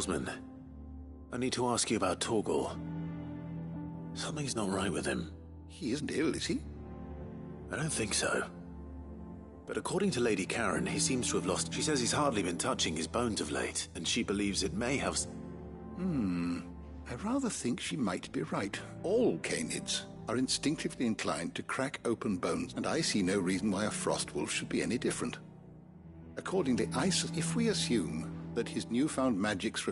Oarsman. I need to ask you about Torgal. Something's not right with him. He isn't ill, is he? I don't think so. But according to Lady Karen, he seems to have lost... She says he's hardly been touching his bones of late, and she believes it may have... I rather think she might be right. All canids are instinctively inclined to crack open bones, and I see no reason why a frost wolf should be any different. Accordingly, if we assume that his newfound magic's...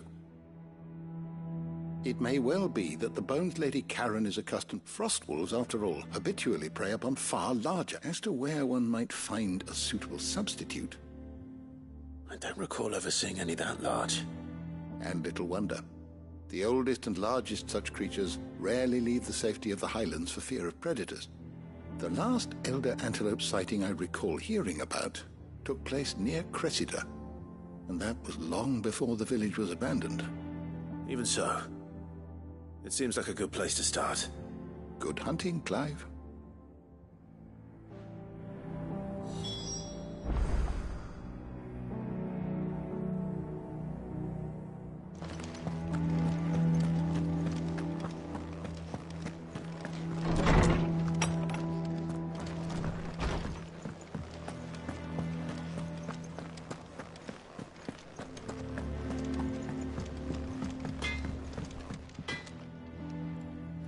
It may well be that the bones Lady Karen is accustomed... Frost wolves, after all, habitually prey upon far larger. As to where one might find a suitable substitute... I don't recall ever seeing any that large. And little wonder. The oldest and largest such creatures rarely leave the safety of the highlands for fear of predators. The last elder antelope sighting I recall hearing about took place near Cressida, and that was long before the village was abandoned. Even so, it seems like a good place to start. Good hunting, Clive.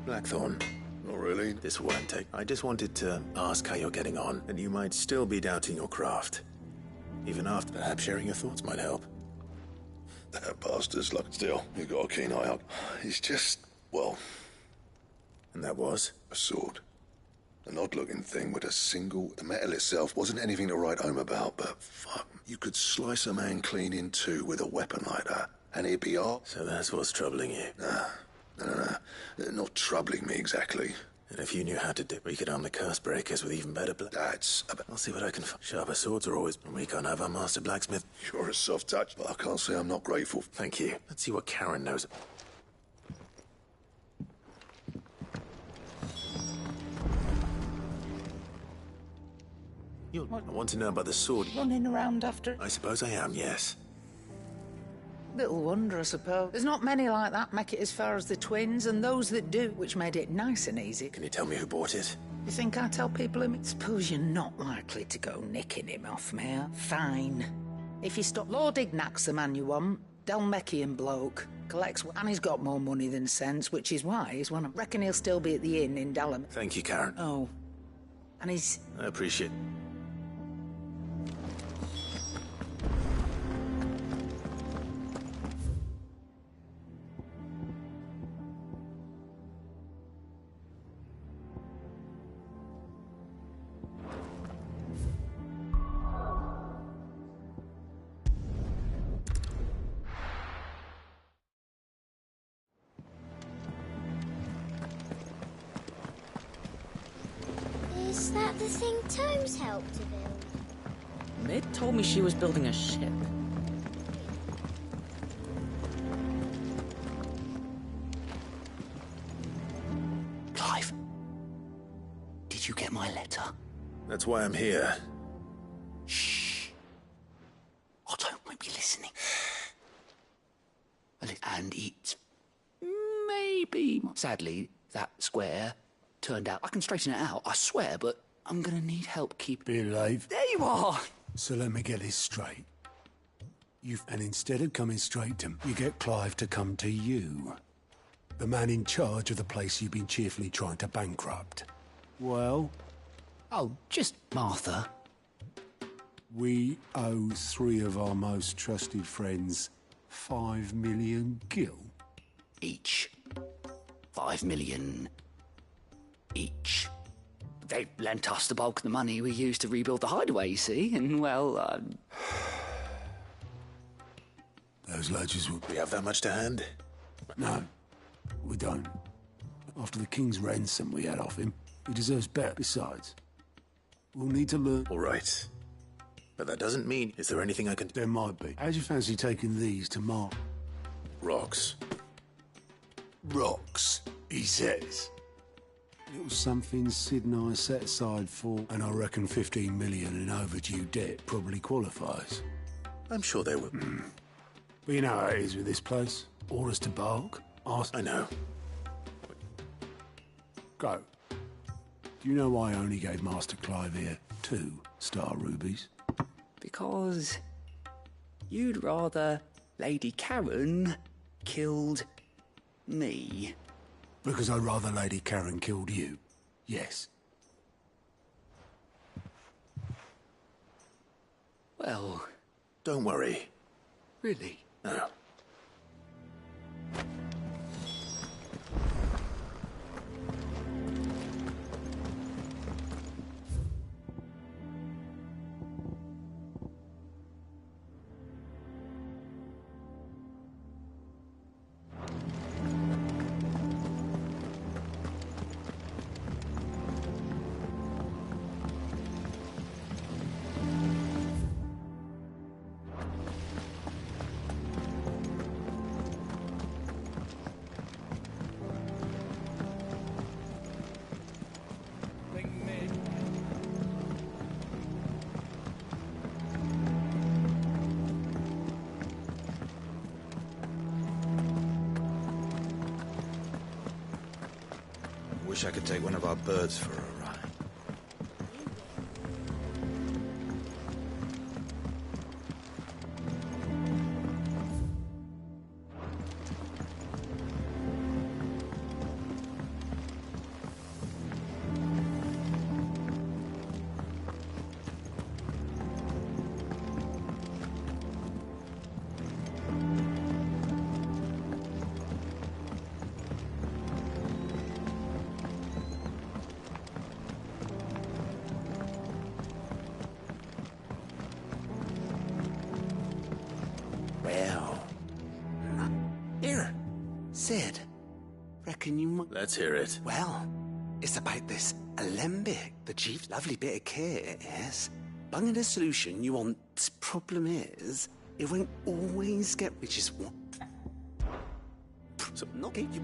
Blackthorn. Not really. This won't take. I just wanted to ask how you're getting on, and you might still be doubting your craft. Even after, perhaps sharing your thoughts might help. That bastard's luck. Still, you got a keen eye out. He's just, well... And that was? A sword. An odd-looking thing with a single... The metal itself wasn't anything to write home about, but fuck, you could slice a man clean in two with a weapon like that, and he'd be off. So that's what's troubling you? Nah. No. Not troubling me exactly. And if you knew how to do it, we could arm the curse breakers with even better That's... I'll see what I can find. Sharper swords are always... We can't have our master blacksmith. You're a soft touch, but I can't say I'm not grateful. Thank you. Let's see what Karen knows. I want to know about the sword. Running around after it? I suppose I am, yes. Little wonder, I suppose. There's not many like that make it as far as the twins, and those that do, which made it nice and easy. Can you tell me who bought it? You think I tell people him? Suppose you're not likely to go nicking him off me, huh? Fine. If you stop Lord Ignac's the man you want, Dalmecian bloke. Collects, and he's got more money than sense, which is why he's one of... Reckon he'll still be at the inn in Dallam. Thank you, Karen. Oh. And he's... I appreciate it. Is that the thing Tomes helped to build? Mid told me she was building a ship. Clive, did you get my letter? That's why I'm here. Shh. Otto won't be listening. And it's maybe... Sadly, that square turned out... I can straighten it out, I swear, but I'm gonna need help keeping... Be alive. There you are! So let me get this straight. And instead of coming straight to him, you get Clive to come to you. The man in charge of the place you've been cheerfully trying to bankrupt. Well? Oh, just Martha. We owe 3 of our most trusted friends 5 million gil. Each. 5 million... each. They lent us the bulk of the money we used to rebuild the hideaway, you see, and well, Those lodges will... We have that much to hand? No, we don't. After the king's ransom we had off him, he deserves better. Besides, we'll need to learn... All right. But that doesn't mean... Is there anything I can... There might be. How'd you fancy taking these to Mark? Rocks. Rocks, he says. It was something Sid and I set aside for, and I reckon 15 million in overdue debt probably qualifies. I'm sure they will. But you know how it is with this place. Orders to bark, ask... I know. Go. Do you know why I only gave Master Clive here 2 star rubies? Because you'd rather Lady Karen killed me. Because I'd rather Lady Karen killed you. Yes. Well, Don't worry. really? No. Wish I could take one of our birds for a ride. Well. Here, Sid. Reckon you might... Let's hear it. Well, it's about this alembic. The chief lovely bit of kit is. Bunging a solution you want. Problem is, it won't always get, which is what... So, not get you...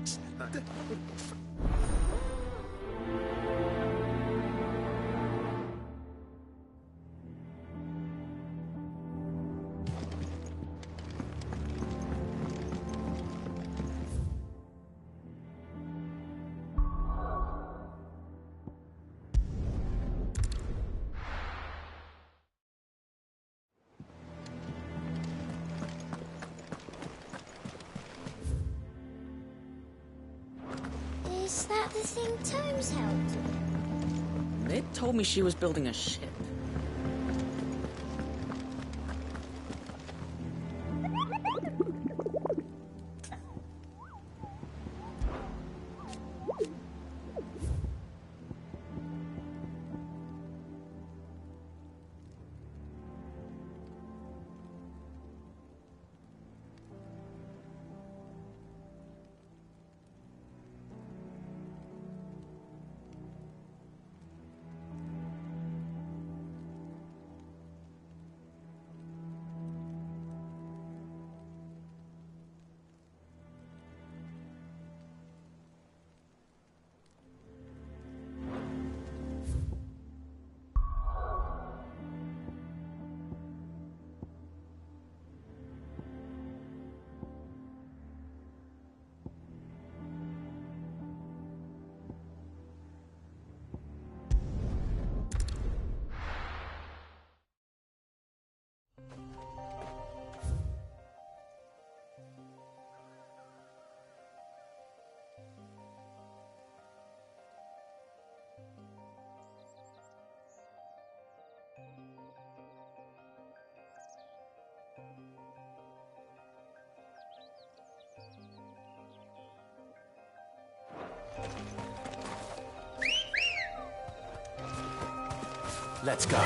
Is that the thing Tomes helped with? Mid told me she was building a ship. Let's go.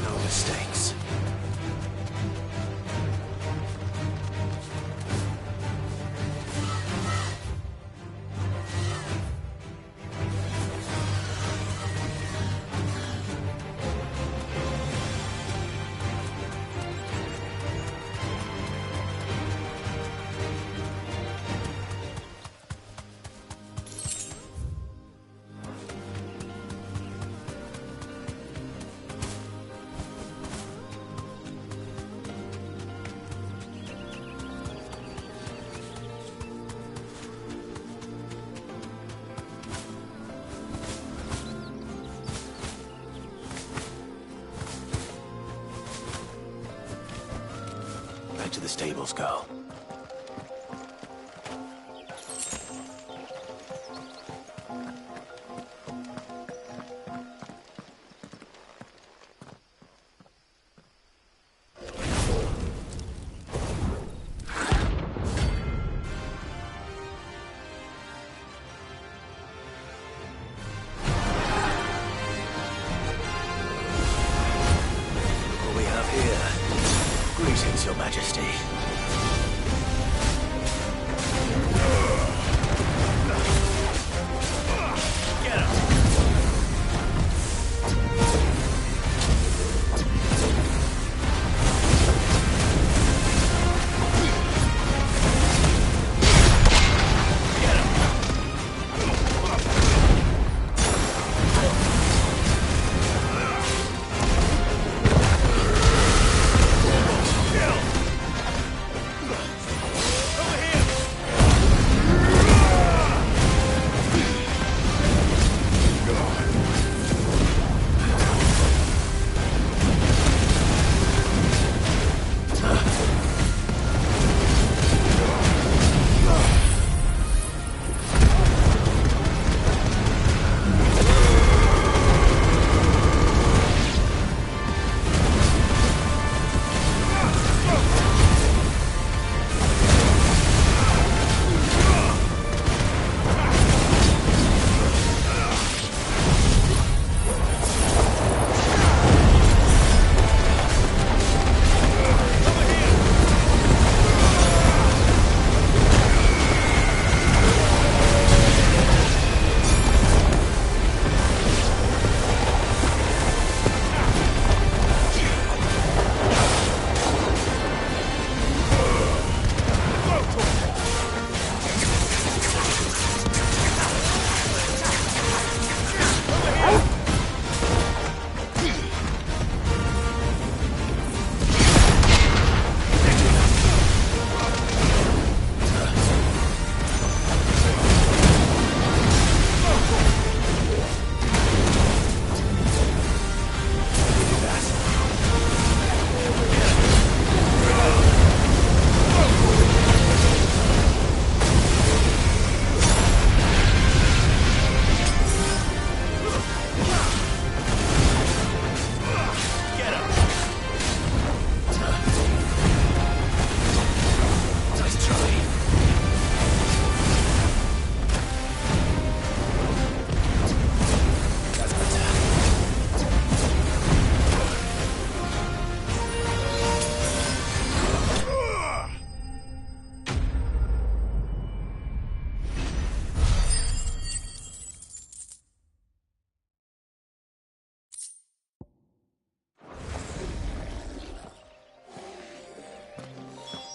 No mistakes. to the stables, girl. Greetings, Your Majesty. Get him!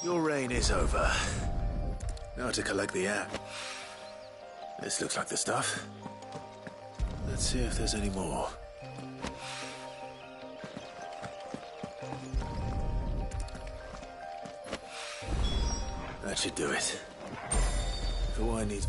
Your reign is over. Now to collect the app. This looks like the stuff. Let's see if there's any more. That should do it. The wine needs...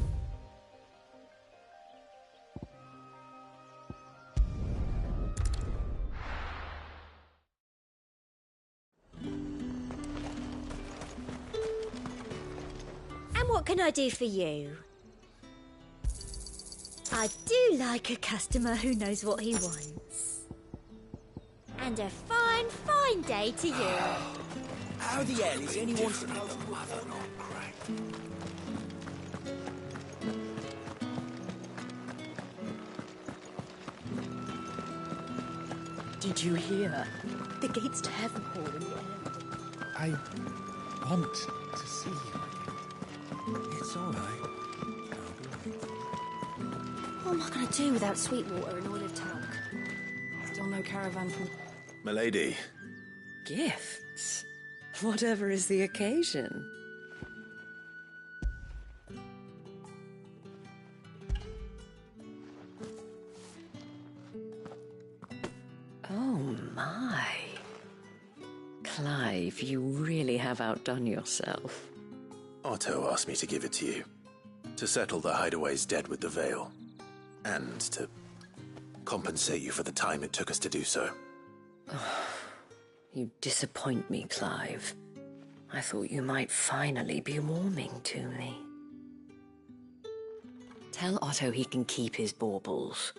What can I do for you? I do like a customer who knows what he wants. And a fine, fine day to you. How the hell is anyone supposed to... Did you hear? The gates to heaven are already empty. I want to see you again. It's all right. What am I going to do without Sweetwater and Olive Talc? Still no caravan from... Milady. Gifts? Whatever is the occasion. Oh my. Clive, you really have outdone yourself. Otto asked me to give it to you. To settle the Hideaway's debt with the Veil. And to compensate you for the time it took us to do so. You disappoint me, Clive. I thought you might finally be warming to me. Tell Otto he can keep his baubles.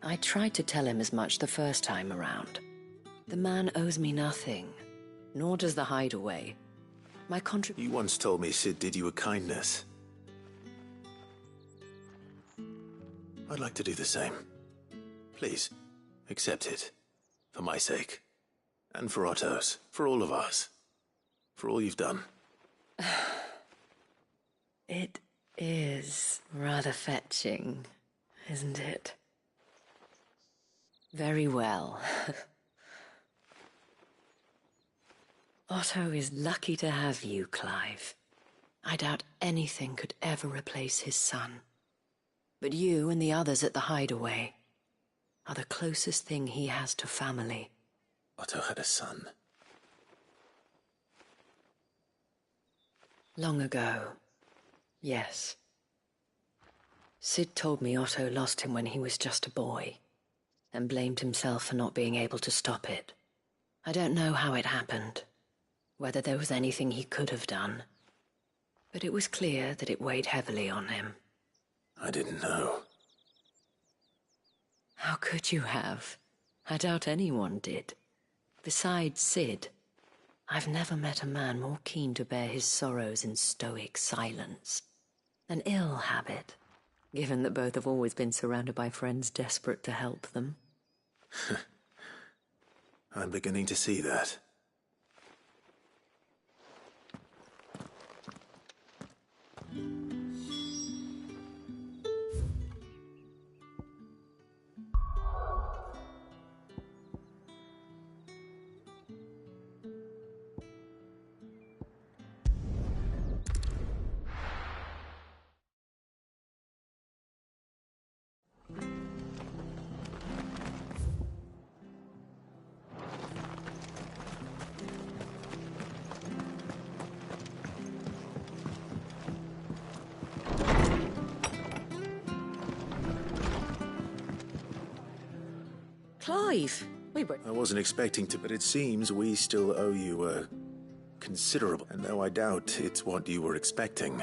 I tried to tell him as much the first time around. The man owes me nothing, nor does the hideaway. My You once told me Sid did you a kindness. I'd like to do the same. Please, accept it. For my sake. And for Otto's. For all of us. For all you've done. It is rather fetching, isn't it? Very well. Otto is lucky to have you, Clive. I doubt anything could ever replace his son. But you and the others at the hideaway are the closest thing he has to family. Otto had a son. Long ago, yes. Sid told me Otto lost him when he was just a boy, and blamed himself for not being able to stop it. I don't know how it happened, whether there was anything he could have done, but it was clear that it weighed heavily on him. I didn't know. How could you have? I doubt anyone did. Besides Sid, I've never met a man more keen to bear his sorrows in stoic silence. An ill habit, given that both have always been surrounded by friends desperate to help them. I'm beginning to see that. Clive! I wasn't expecting to, but it seems we still owe you a considerable, and though I doubt it's what you were expecting.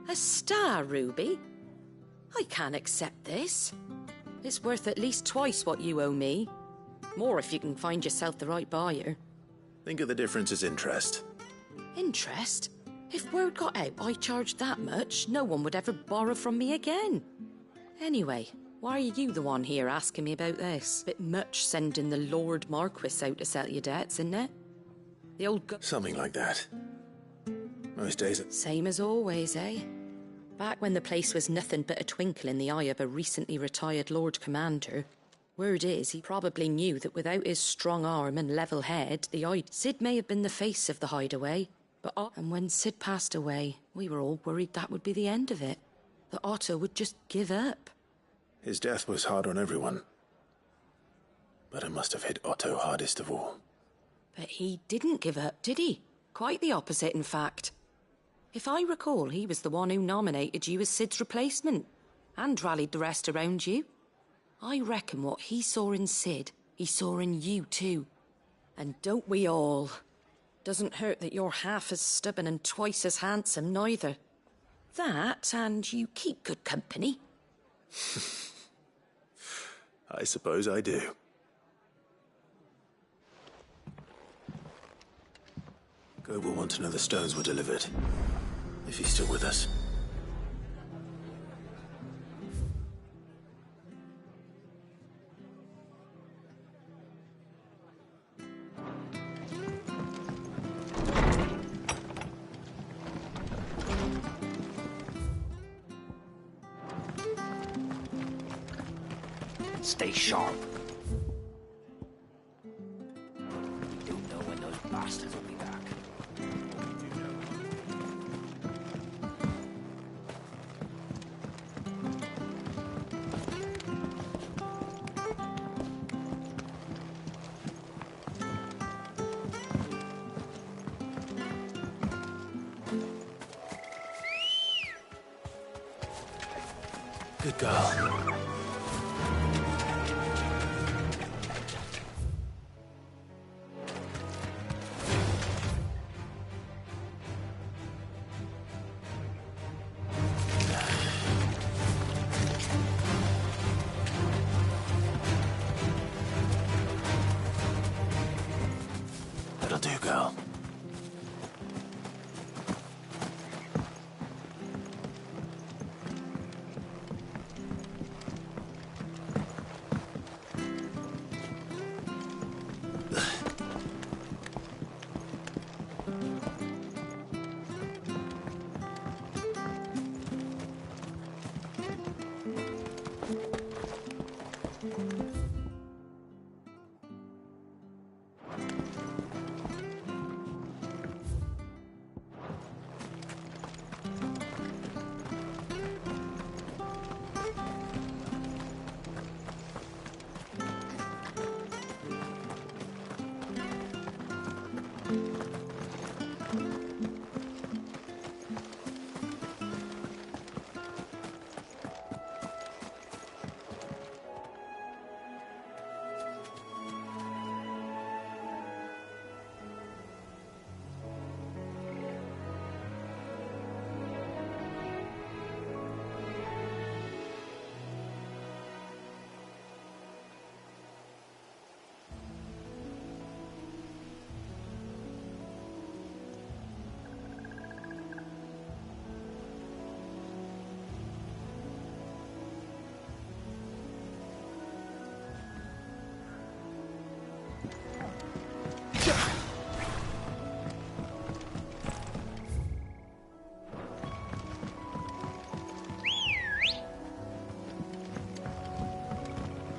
A star, Ruby? I can't accept this. It's worth at least twice what you owe me. More if you can find yourself the right buyer. Think of the difference as interest. Interest? If word got out I charged that much, no one would ever borrow from me again. Anyway, why are you the one here asking me about this? Bit much sending the Lord Marquis out to settle your debts, isn't it? The old Something like that. Most days Same as always, eh? Back when the place was nothing but a twinkle in the eye of a recently retired Lord Commander, word is he probably knew that without his strong arm and level head, Sid may have been the face of the hideaway. And when Sid passed away, we were all worried that would be the end of it. That Otto would just give up. His death was hard on everyone. But it must have hit Otto hardest of all. But he didn't give up, did he? Quite the opposite, in fact. If I recall, he was the one who nominated you as Sid's replacement, and rallied the rest around you. I reckon what he saw in Sid, he saw in you too. And don't we all? Doesn't hurt that you're half as stubborn and twice as handsome, neither. That, and you keep good company. I suppose I do. Go will want to know the stones were delivered. If he's still with us. Stay sharp. You don't know when those bastards will be back. Good girl.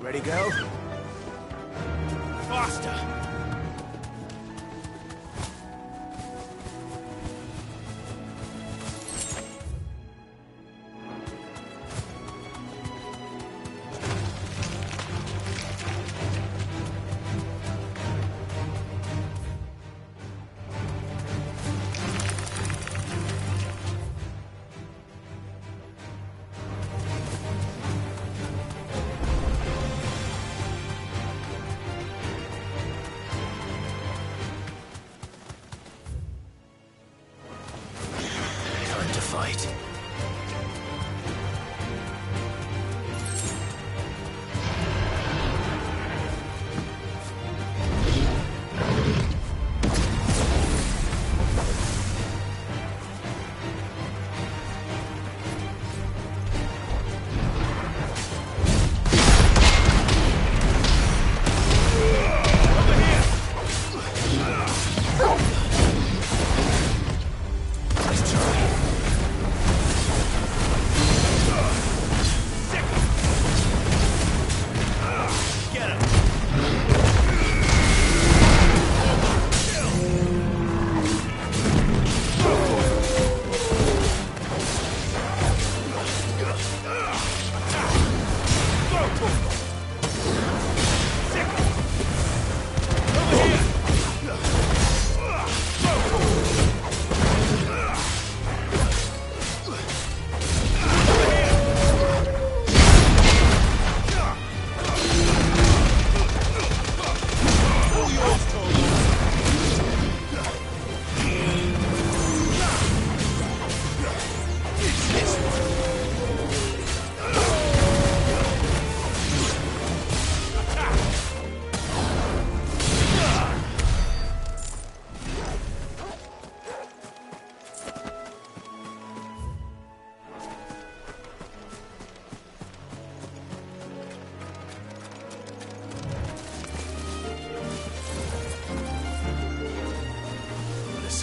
Ready, go? Faster! Fight.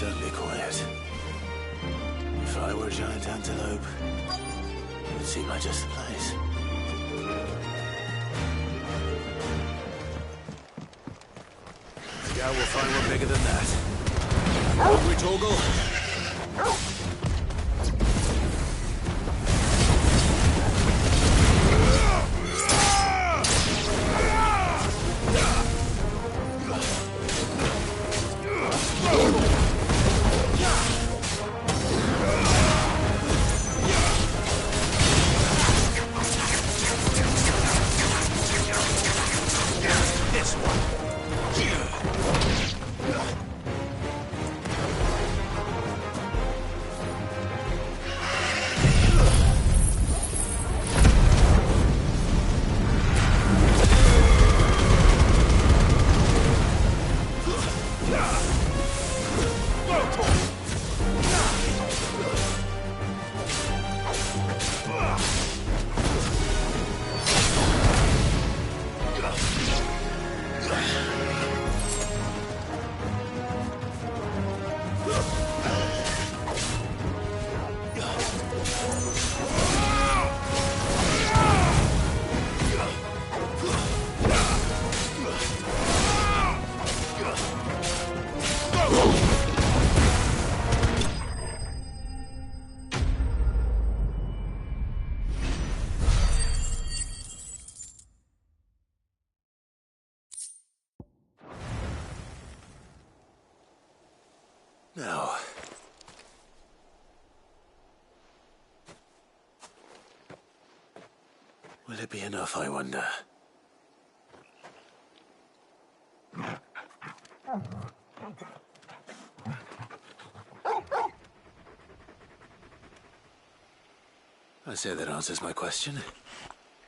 Certainly quiet. If I were a giant antelope, it would seem like just the place. Yeah, we'll find one bigger than that. Hungry, Torgal? Now... will it be enough, I wonder? I say that answers my question.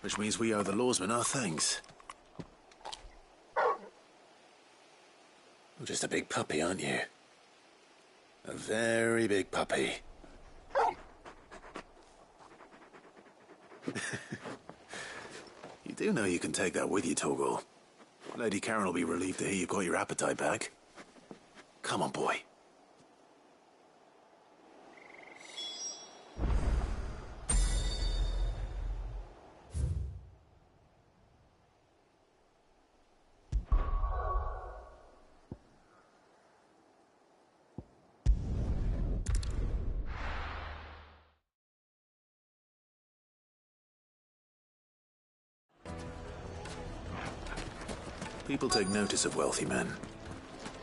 Which means we owe the lawsmen our thanks. You're just a big puppy, aren't you? A very big puppy. You do know you can take that with you, Torgal. Lady Karen will be relieved to hear you've got your appetite back. Come on, boy. People take notice of wealthy men.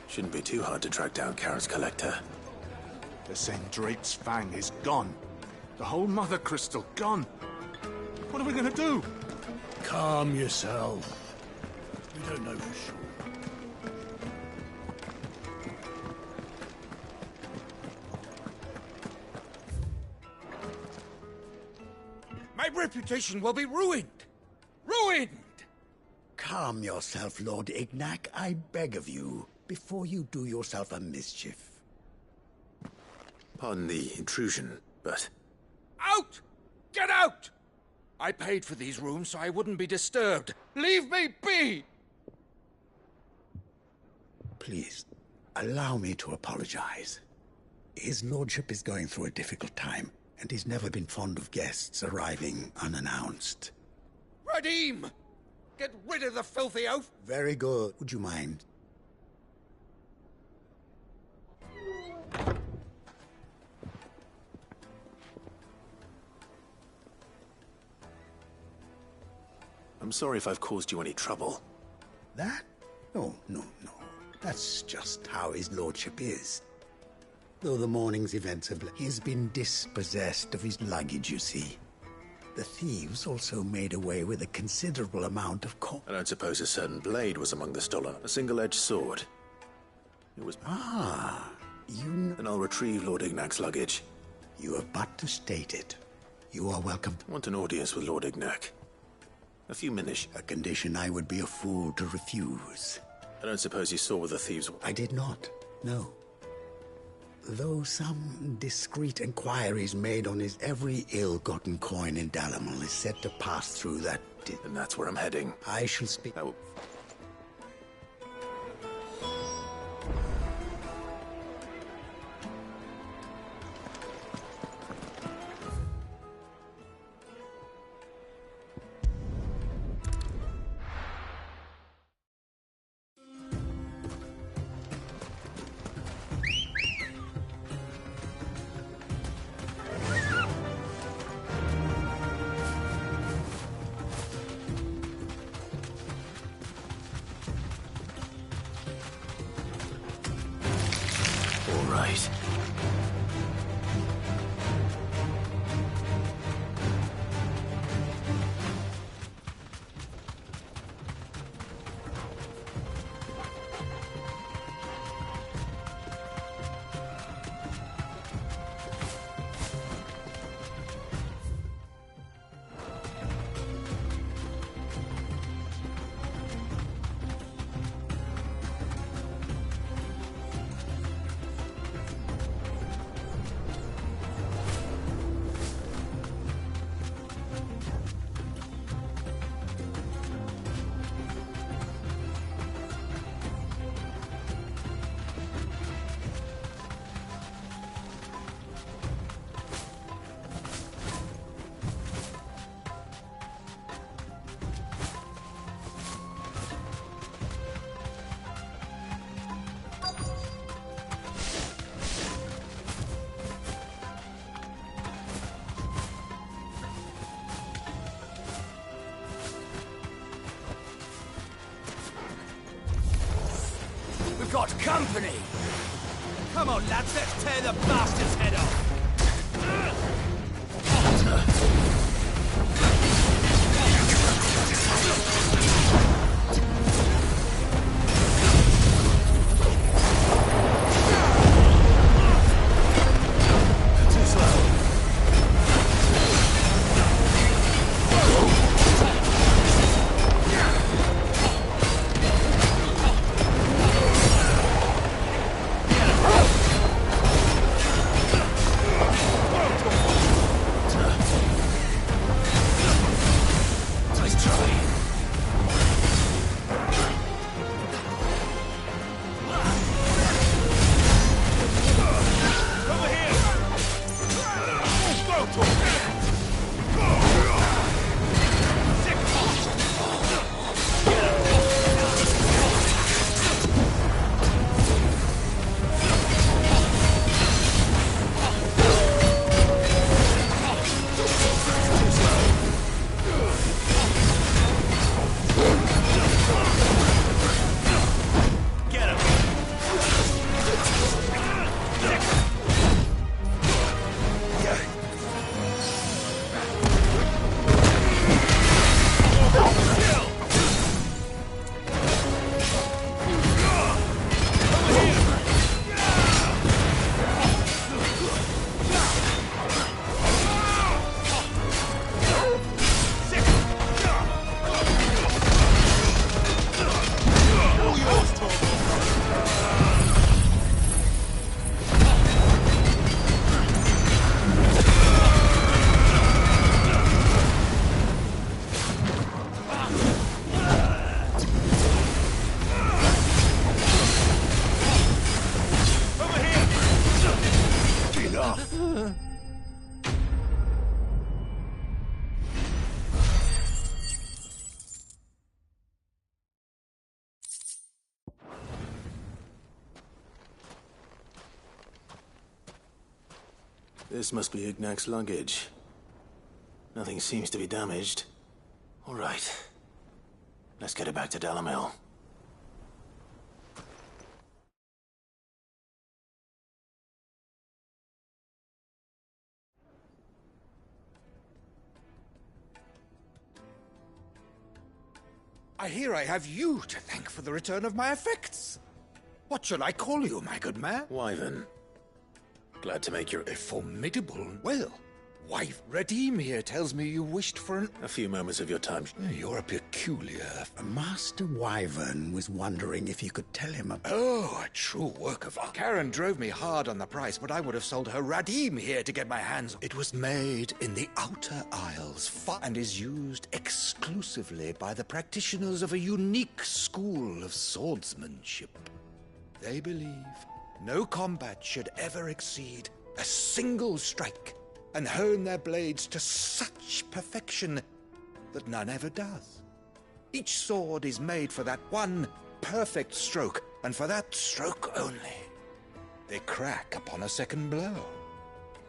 Shouldn't be too hard to track down Karen's collector. The Drake's Fang is gone. The whole Mother Crystal gone. What are we gonna do? Calm yourself. We don't know for sure. My reputation will be ruined! Ruined! Calm yourself, Lord Ignac, I beg of you, before you do yourself a mischief. Pardon the intrusion, but... Out! Get out! I paid for these rooms so I wouldn't be disturbed. Leave me be! Please, allow me to apologize. His lordship is going through a difficult time, and he's never been fond of guests arriving unannounced. Radim! Get rid of the filthy oaf! Very good. Would you mind? I'm sorry if I've caused you any trouble. That? No. That's just how his lordship is. Though the morning's events have... He has been dispossessed of his luggage, you see. The thieves also made away with a considerable amount of I don't suppose a certain blade was among the stolen. A single-edged sword. It was... Ah, you... Then I'll retrieve Lord Ignac's luggage. You have but to state it. You are welcome. I want an audience with Lord Ignac. A few minutes. A condition I would be a fool to refuse. I don't suppose you saw where the thieves... I did not, no. Though some discreet inquiries made on his every ill-gotten coin in Dalamal is said to pass through that... And that's where I'm heading. I shall speak... Got company! Come on, lads, let's tear the bastard's head off! Too slow. Nice try. Over here! Go to Get him! This must be Ignac's luggage. Nothing seems to be damaged. All right. Let's get it back to Dalamil. I hear I have you to thank for the return of my effects. What shall I call you, my good man? Wyvern. Glad to make your... A formidable... Well, wife Redeem here tells me you wished for an... A few moments of your time. You're a peculiar... Master Wyvern was wondering if you could tell him about... Oh, a true work of art. Karen drove me hard on the price, but I would have sold her Radim here to get my hands on. It was made in the Outer Isles and is used exclusively by the practitioners of a unique school of swordsmanship. They believe no combat should ever exceed a single strike and hone their blades to such perfection that none ever does. Each sword is made for that one perfect stroke, and for that stroke only. They crack upon a second blow.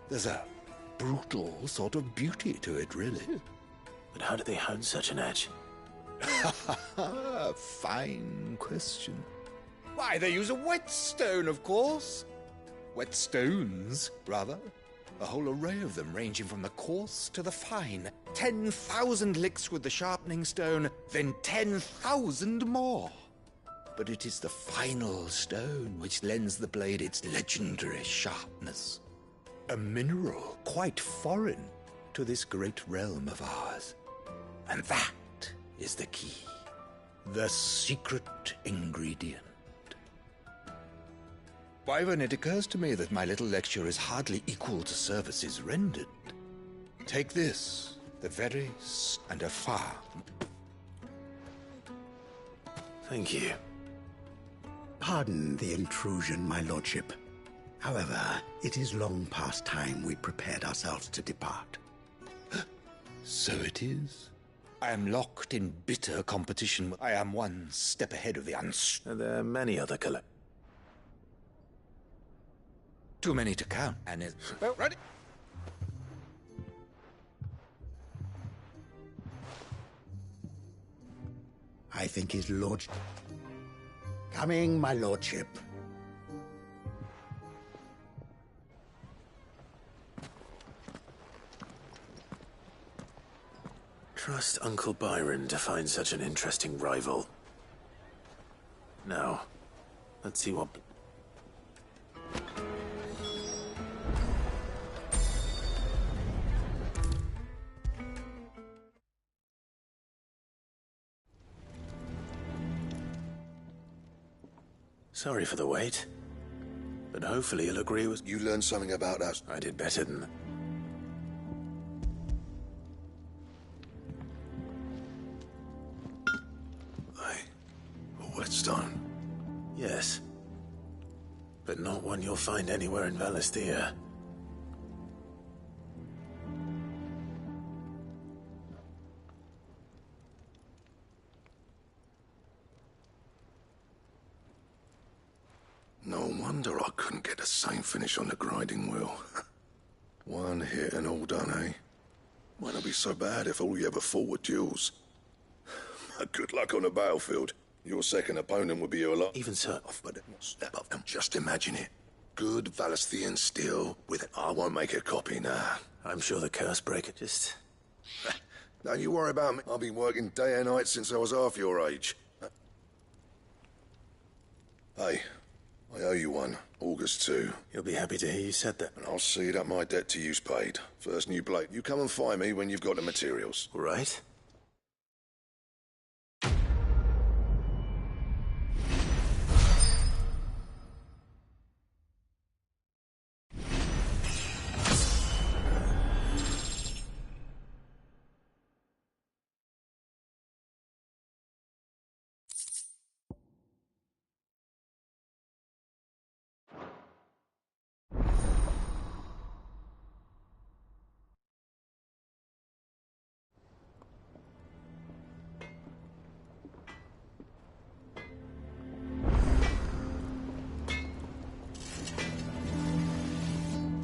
There's a brutal sort of beauty to it, really. But how do they hone such an edge? Fine question. Why, they use a whetstone, of course. Whetstones, rather. A whole array of them, ranging from the coarse to the fine. 10,000 licks with the sharpening stone, then 10,000 more. But it is the final stone which lends the blade its legendary sharpness. A mineral quite foreign to this great realm of ours. And that is the key. The secret ingredient. Wyvern, it occurs to me that my little lecture is hardly equal to services rendered. Take this, the very and a far. Thank you. Pardon the intrusion, my lordship. However, it is long past time we prepared ourselves to depart. So it is. I am locked in bitter competition. I am one step ahead of the Are there many other Too many to count, and it's... Well, ready? I think his lordship... Coming, my lordship. trust Uncle Byron to find such an interesting rival. Now, let's see what... Sorry for the wait, but hopefully you'll agree with... You learned something about us. I did better than that. A whetstone? Yes. But not one you'll find anywhere in Valisthea. No wonder I couldn't get the same finish on the grinding wheel. One hit and all done, eh? Might not be so bad if all you ever fought were duels. Good luck on the battlefield. Your second opponent would be your lot. Even so... Step up and just imagine it. Good Valisthean steel with it. I won't make a copy now. I'm sure the curse breaker just... Don't you worry about me. I've been working day and night since I was half your age. Hey, I owe you one. August 2. You'll be happy to hear you said that. And I'll see that my debt to you's paid. First new blade. You come and find me when you've got the materials. All right.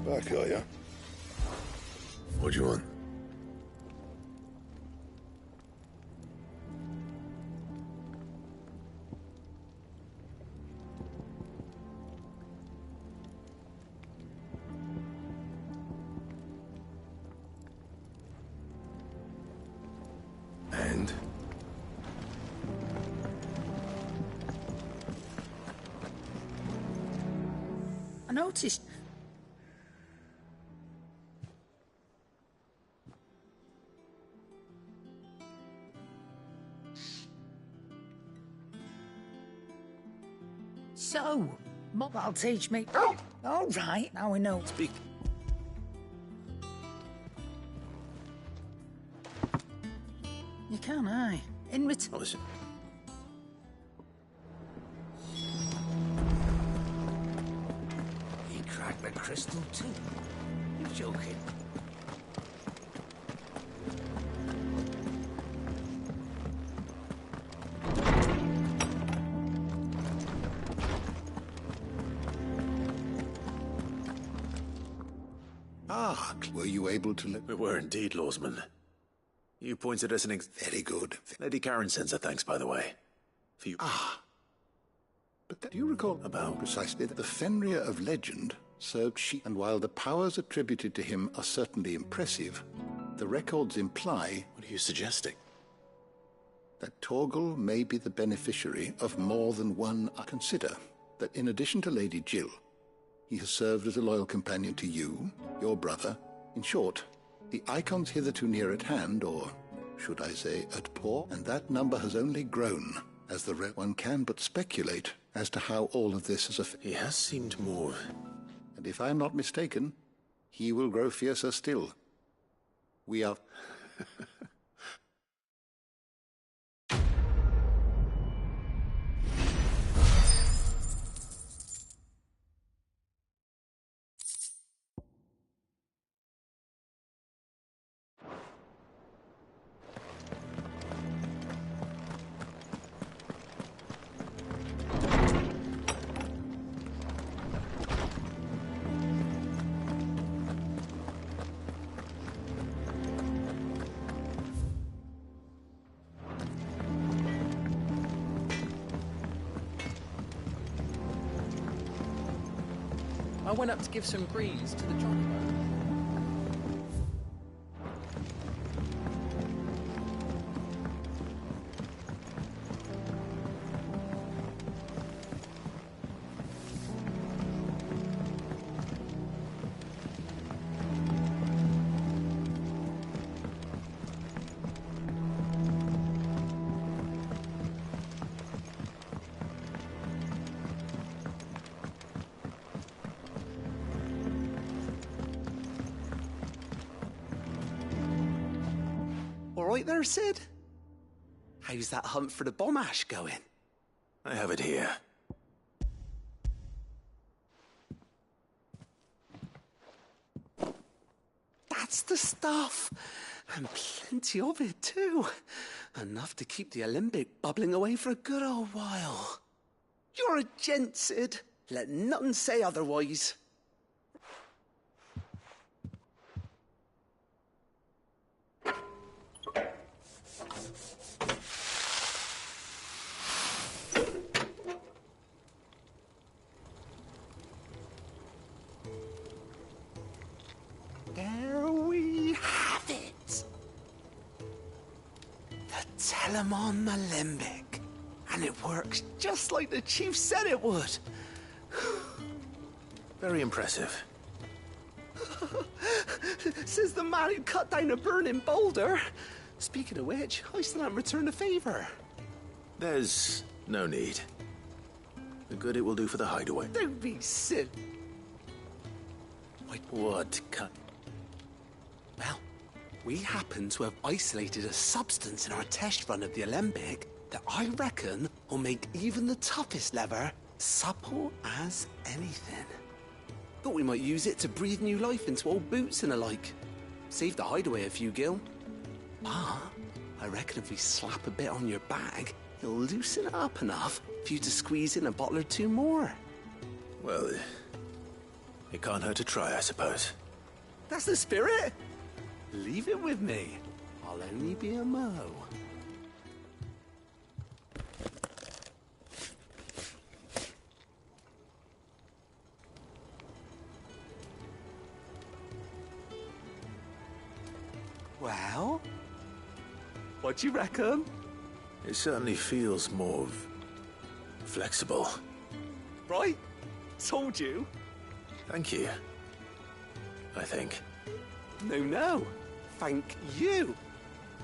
Back, are ya? What do you want? And? I noticed... So, that'll teach me. Oh, all right, now we know. Speak. You can, aye. In return. Listen. He cracked the crystal too. You're joking. Ah, were you able to... We were indeed, Lawsman. You pointed us an Very good. Lady Karen sends her thanks, by the way. For you... Ah. But do you recall about precisely that the Fenrir of legend served sheep? And while the powers attributed to him are certainly impressive, the records imply... What are you suggesting? That Torgal may be the beneficiary of more than one. I consider that in addition to Lady Jill, he has served as a loyal companion to you, your brother. In short, the icons hitherto near at hand, or should I say at paw, and that number has only grown as the one can but speculate as to how all of this has affected. He has seemed more... And if I am not mistaken, he will grow fiercer still. We are... I went up to give some grease to the chocolate. right there, Sid? How's that hunt for the bomb ash going? I have it here. That's the stuff. And plenty of it, too. Enough to keep the Alembic bubbling away for a good old while. You're a gent, Sid. Let nothing say otherwise. There we have it. The Telemon Alembic. And it works just like the chief said it would. Very impressive. Says the man who cut down a burning boulder. Speaking of which, I still haven't returned the favor. There's no need. The good it will do for the hideaway. Don't be silly. What cut? Well, we happen to have isolated a substance in our test run of the Alembic that I reckon will make even the toughest lever supple as anything. Thought we might use it to breathe new life into old boots and the like. Save the hideaway a few gil. But I reckon if we slap a bit on your bag, it'll loosen it up enough for you to squeeze in a bottle or two more. Well, it can't hurt to try, I suppose. That's the spirit. Leave it with me. I'll only be a mo. Well, what do you reckon? It certainly feels more flexible. Right? Told you. Thank you. I think. No. Thank you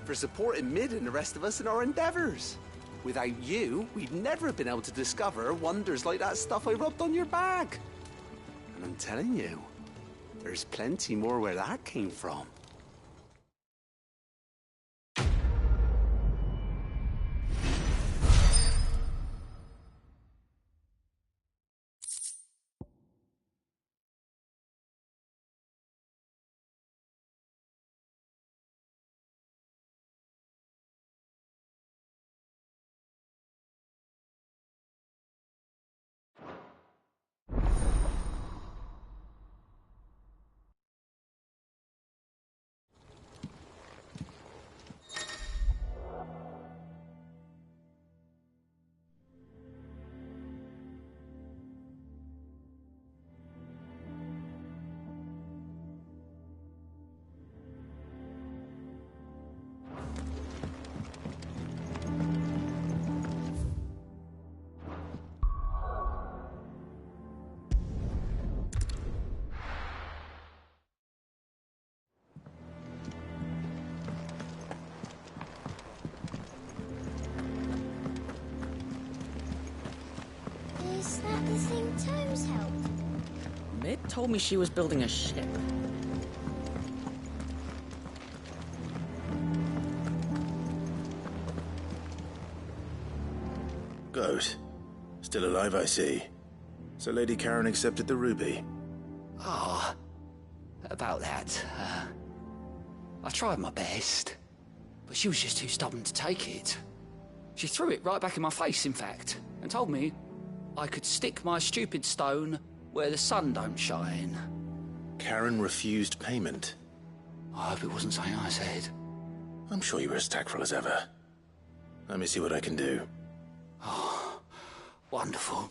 for supporting Mid and the rest of us in our endeavors. Without you, we'd never have been able to discover wonders like that stuff I rubbed on your bag. And I'm telling you, there's plenty more where that came from. Is that the thing Tomes helped? Mid told me she was building a ship. Goat. Still alive, I see. So Lady Karen accepted the ruby. About that. I tried my best, but she was just too stubborn to take it. She threw it right back in my face, in fact, and told me I could stick my stupid stone where the sun don't shine. Karen refused payment. I hope it wasn't something I said. I'm sure you were as tactful as ever. Let me see what I can do. Oh, wonderful.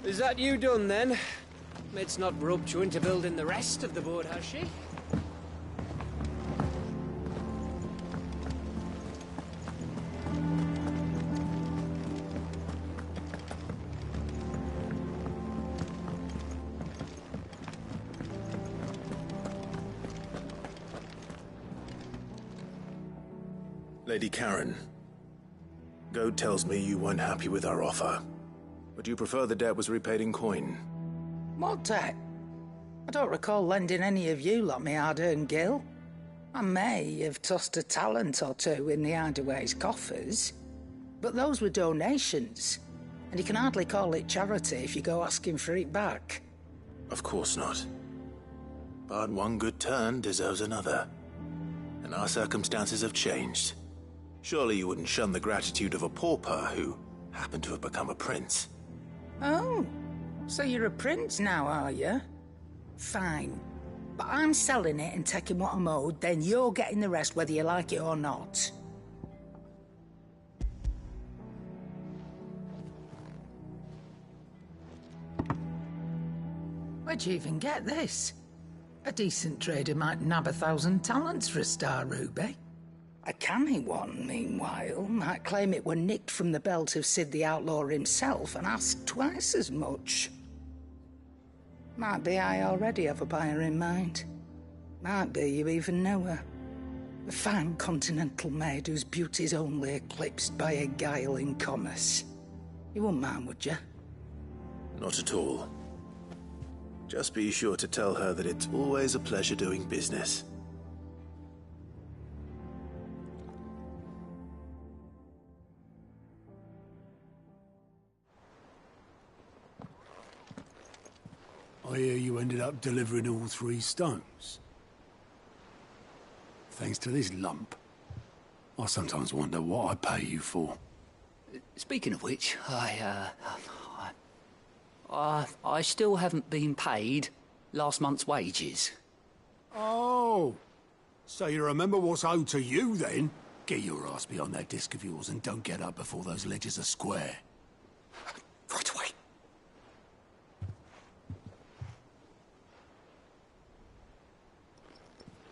Is that you done, then? Mid's not roped you into building the rest of the boat, has she? Lady Karen, Goat tells me you weren't happy with our offer. Would you prefer the debt was repaid in coin? What debt? I don't recall lending any of you lot me hard-earned gil. I may have tossed a talent or two in the Hideaway's coffers, but those were donations, and you can hardly call it charity if you go asking for it back. Of course not. But one good turn deserves another. And our circumstances have changed. Surely you wouldn't shun the gratitude of a pauper who happened to have become a prince. Oh, so you're a prince now, are you? Fine. But I'm selling it and taking what I'm owed, then you're getting the rest whether you like it or not. Where'd you even get this? A decent trader might nab 1,000 talents for a star ruby. A canny one, meanwhile, might claim it were nicked from the belt of Sid the Outlaw himself and ask twice as much. Might be I already have a buyer in mind. Might be you even know her. A fine continental maid whose beauty's only eclipsed by a guile in commerce. You wouldn't mind, would you? Not at all. Just be sure to tell her that it's always a pleasure doing business. I hear you ended up delivering all 3 stones. Thanks to this lump. I sometimes wonder what I pay you for. Speaking of which, I still haven't been paid last month's wages. Oh, so you remember what's owed to you then? Get your ass behind that disc of yours and don't get up before those ledgers are square. Right away.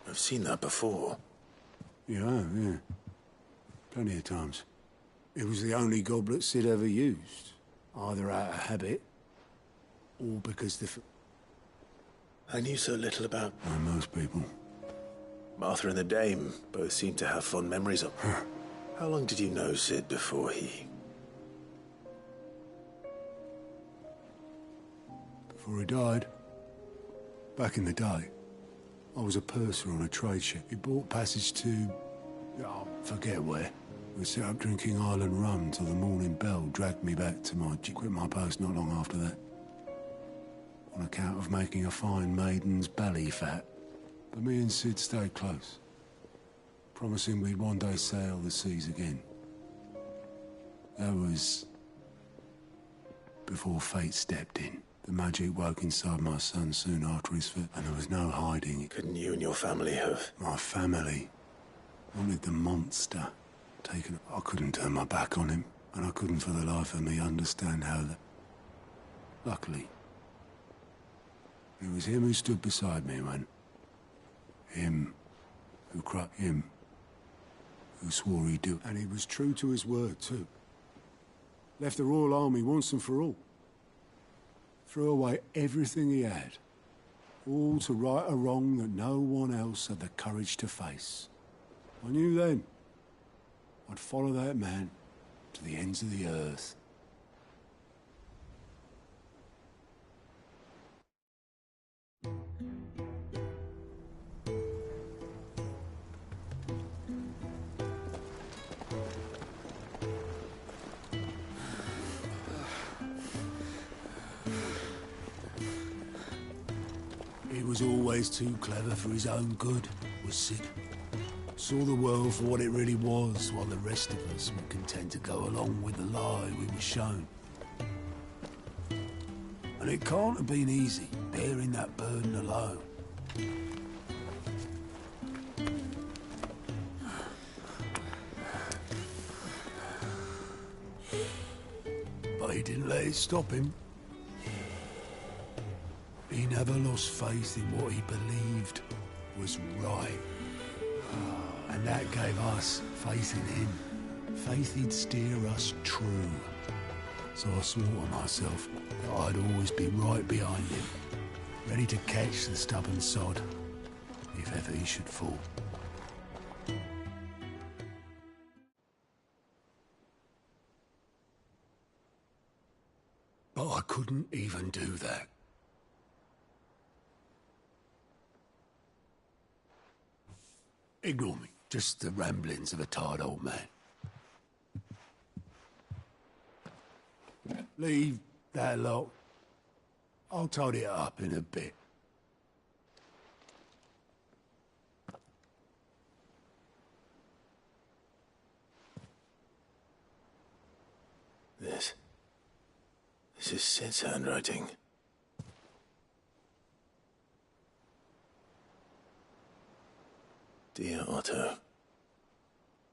I've seen that before. You have, yeah. Plenty of times. It was the only goblet Sid ever used. Either out of habit, or because the... I knew so little about... most people. Martha and the Dame both seem to have fond memories of... How long did you know Sid before he... Before he died? Back in the day, I was a purser on a trade ship. He bought passage to... oh, forget where. We set up drinking Island rum till the morning bell dragged me back to my... Quit my post not long after that. On account of making a fine maiden's belly fat. But me and Sid stayed close, promising we'd one day sail the seas again. That was... before fate stepped in. The magic woke inside my son soon after his fit, and there was no hiding it. Couldn't you and your family have... My family wanted the monster taken. I couldn't turn my back on him, and I couldn't for the life of me understand how that... Luckily, it was him who stood beside me when... Him who swore he'd do. And he was true to his word, too. Left the Royal Army once and for all. Threw away everything he had. All to right a wrong that no one else had the courage to face. I knew then I'd follow that man to the ends of the earth. He was always too clever for his own good, was Sid. Saw the world for what it really was, while the rest of us were content to go along with the lie we were shown. And it can't have been easy, bearing that burden alone. But he didn't let it stop him. He never lost faith in what he believed was right. And that gave us faith in him. Faith he'd steer us true. So I swore to myself that I'd always be right behind him, ready to catch the stubborn sod, if ever he should fall. couldn't even do that. Ignore me. Just the ramblings of a tired old man. Leave that lot. I'll tidy it up in a bit. This is Sid's handwriting. Dear Otto.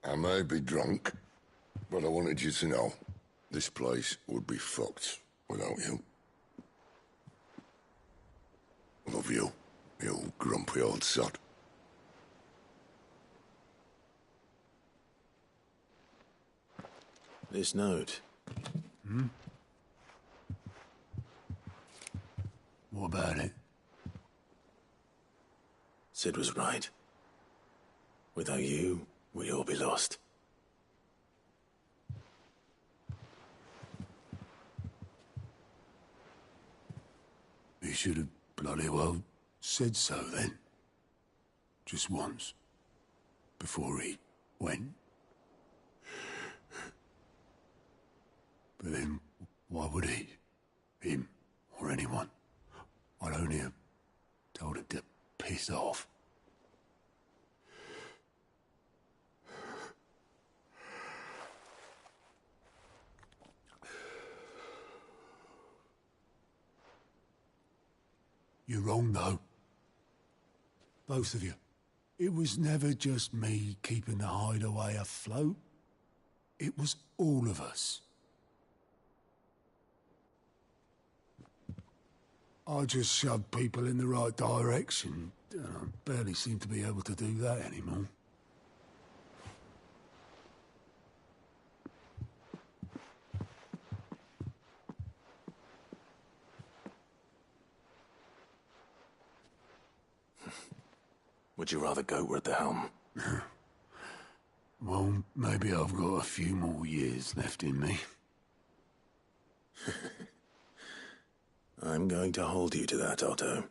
I may be drunk, but I wanted you to know this place would be fucked without you. Love you, you grumpy old sod. This note. Hmm? What about it? Sid was right. Without you, we'd all be lost. He should have bloody well said so then. Just once. Before he went. But then, why would he? Him, or anyone? I'd only have told him to piss off. You're wrong, though. Both of you. It was never just me keeping the hideaway afloat. It was all of us. I just shoved people in the right direction. I barely seem to be able to do that anymore. Would you rather go at the helm? Well, maybe I've got a few more years left in me. I'm going to hold you to that, Otto.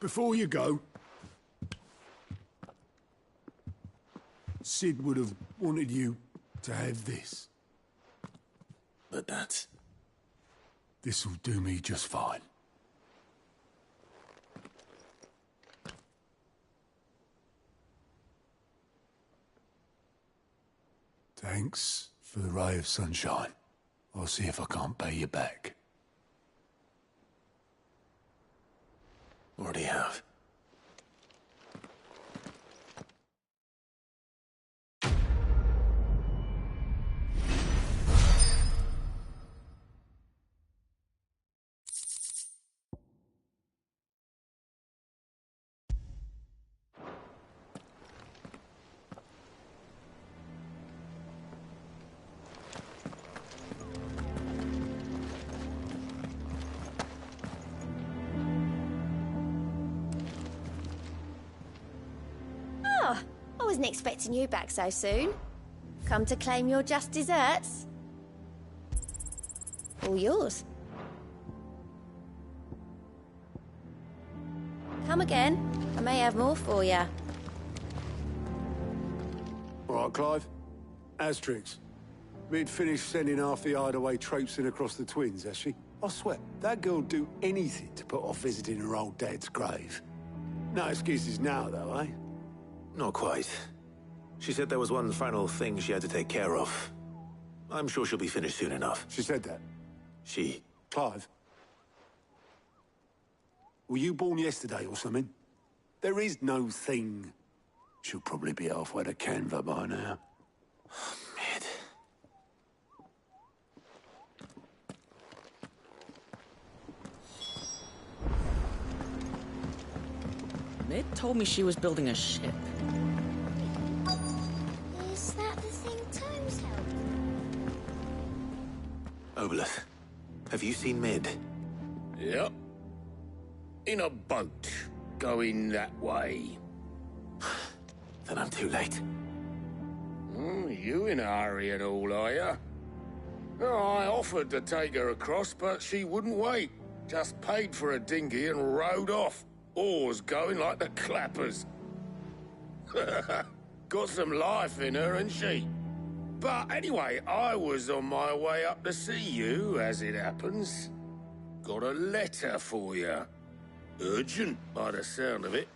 Before you go, Sid would have wanted you to have this. But that's... This'll do me just fine. Thanks for the ray of sunshine. I'll see if I can't pay you back. Already have. I wasn't expecting you back so soon. Come to claim your just desserts? All yours. Come again. I may have more for you. All right, Clive. Asterix. Mid finished sending half the hideaway traipsing across the twins, has she? I swear, that girl'd do anything to put off visiting her old dad's grave. No excuses now, though, eh? Not quite. She said there was one final thing she had to take care of. I'm sure she'll be finished soon enough. She said that? She... Clive? Were you born yesterday or something? There is no thing. She'll probably be halfway to Canva by now. Mid. Mid told me she was building a ship. Is that the thing Tomes helped? Oboleth, have you seen Mid? Yep. In a boat, going that way. Then I'm too late. You in a hurry and all, are you? Oh, I offered to take her across, but she wouldn't wait. Just paid for a dinghy and rowed off. Oars going like the clappers. Got some life in her, ain't she? But anyway, I was on my way up to see you, as it happens. Got a letter for you. Urgent, by the sound of it.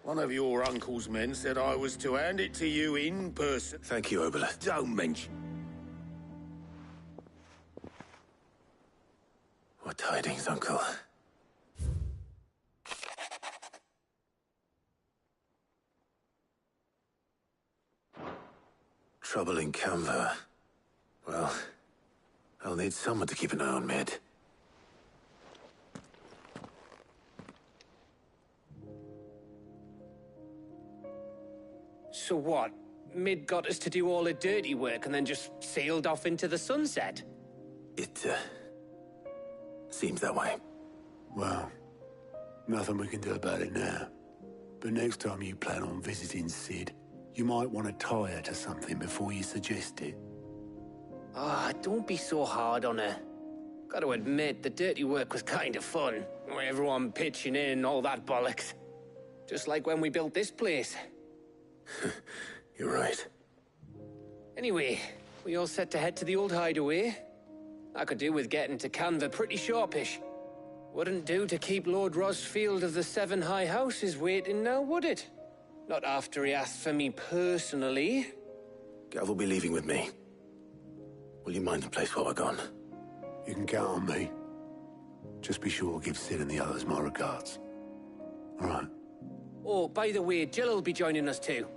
One of your uncle's men said I was to hand it to you in person. Thank you, Oberle. Don't mention. What tidings, Uncle? Trouble in Canva. Well, I'll need someone to keep an eye on Mid. So what? Mid got us to do all the dirty work and then just sailed off into the sunset? It, seems that way. Well, nothing we can do about it now. But next time you plan on visiting Sid, you might want to tie her to something before you suggest it. Ah, don't be so hard on her. Got to admit, the dirty work was kind of fun. Everyone pitching in, all that bollocks. Just like when we built this place. You're right. Anyway, we all set to head to the old hideaway. I could do with getting to Canva pretty sharpish. Wouldn't do to keep Lord Rosfield of the Seven High Houses waiting now, would it? Not after he asked for me personally. Gav will be leaving with me. Will you mind the place while we're gone? You can count on me. Just be sure to give Sid and the others my regards. All right. Oh, by the way, Jill will be joining us too.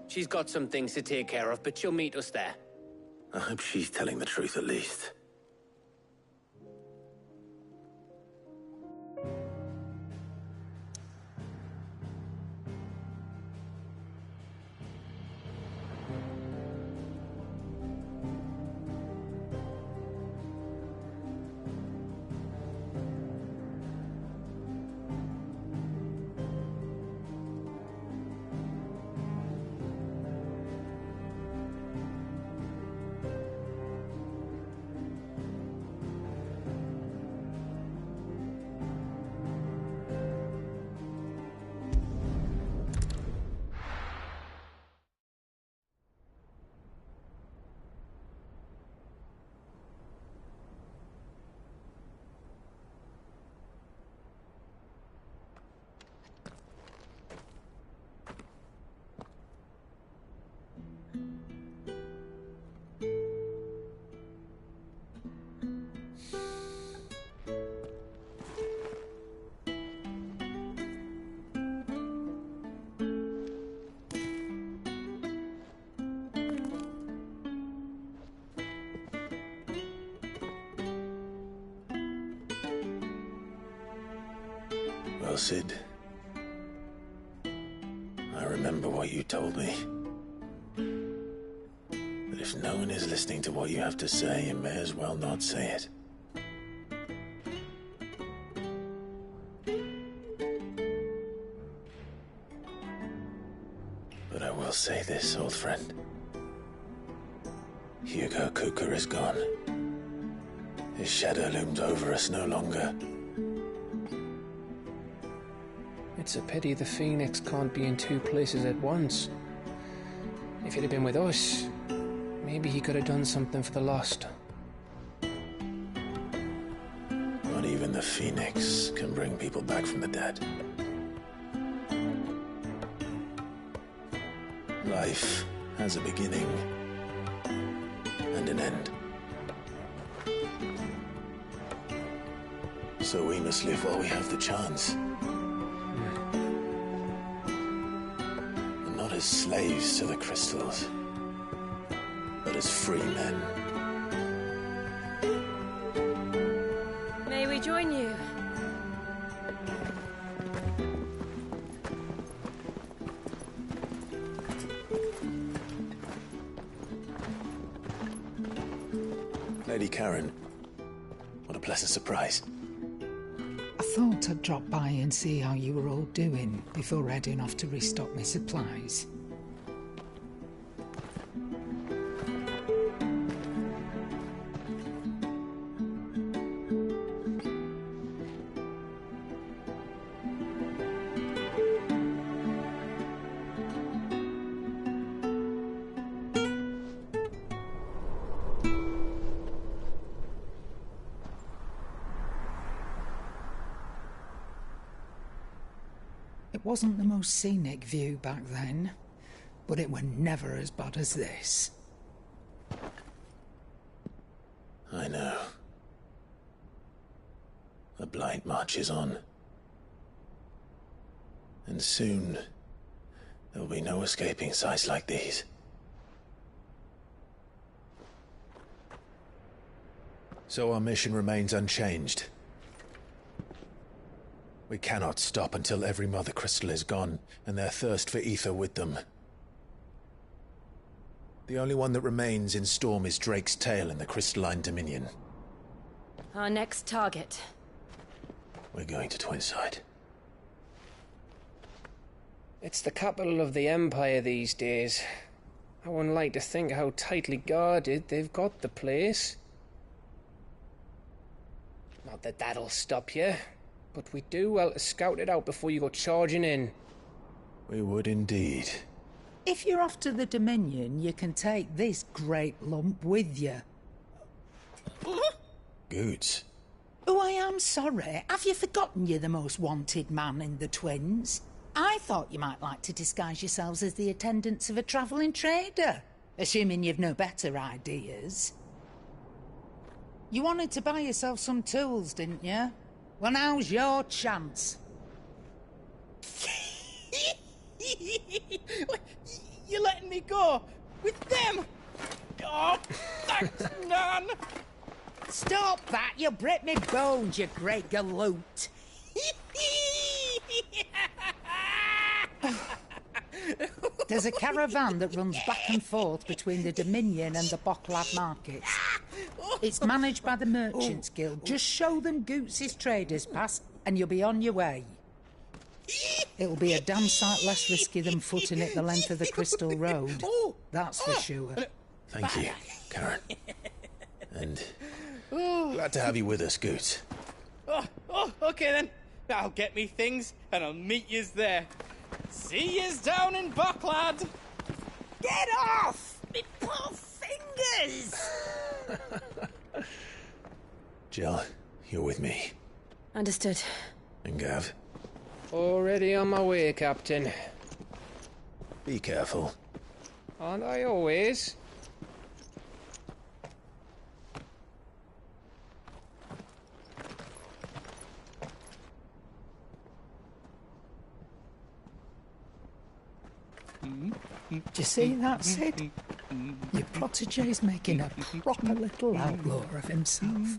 She's got some things to take care of, but she'll meet us there. I hope she's telling the truth at least. Well, Sid, I remember what you told me. That if no one is listening to what you have to say, you may as well not say it. But I will say this, old friend. Hugo Kuka is gone. His shadow looms over us no longer. It's a pity the Phoenix can't be in two places at once. If he'd have been with us, maybe he could have done something for the lost. Not even the Phoenix can bring people back from the dead. Life has a beginning and an end. So we must live while we have the chance. And not as slaves to the crystals, but as free men. May we join you? Lady Karen, what a pleasant surprise. I thought I'd drop by and see how you were all doing before heading off to restock my supplies. wasn't the most scenic view back then, but it were never as bad as this. I know. The Blight marches on. And soon, there will be no escaping sights like these. So our mission remains unchanged. We cannot stop until every Mother Crystal is gone, and their thirst for ether with them. The only one that remains in Storm is Drake's tail in the Crystalline Dominion. Our next target. We're going to Twinside. It's the capital of the Empire these days. I wouldn't like to think how tightly guarded they've got the place. Not that that'll stop you, but we do well to scout it out before you go charging in. We would indeed. If you're off to the Dominion, you can take this great lump with you. Goods. Oh, I am sorry. Have you forgotten you're the most wanted man in the Twins? I thought you might like to disguise yourselves as the attendants of a travelling trader, assuming you've no better ideas. You wanted to buy yourself some tools, didn't you? Well, now's your chance. You're letting me go? With them? Oh, thanks, Nan! Stop that! You'll break me bones, you great galoot! There's a caravan that runs back and forth between the Dominion and the Bocklad markets. It's managed by the Merchants Guild. Just show them Goots' traders pass and you'll be on your way. It'll be a damn sight less risky than footing it the length of the Crystal Road. That's for sure. Thank you, Karen. And glad to have you with us, Goots. Okay then. I'll get me things and I'll meet yous there. See yous down in Bocklad. Get off! Me poor fingers! Jill, you're with me. Understood. And Gav? Already on my way, Captain. Be careful. Aren't I always? Do you see that, Sid? Your protege's making a proper little outlaw of himself.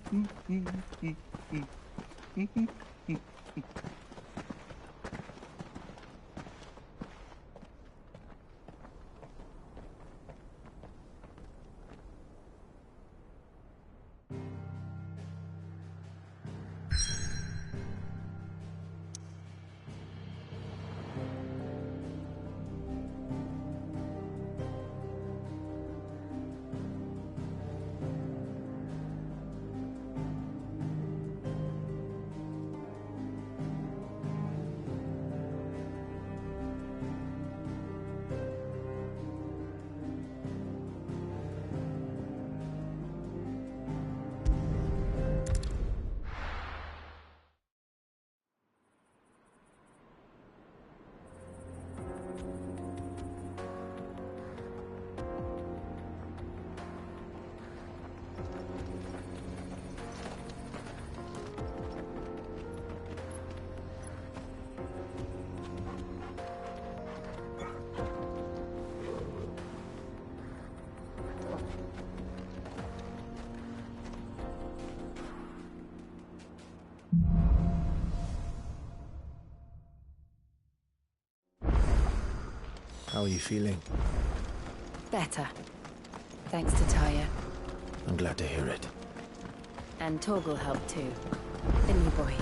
How are you feeling? Better. Thanks to Taya. I'm glad to hear it. And Torgal helped too. Didn't you, boy?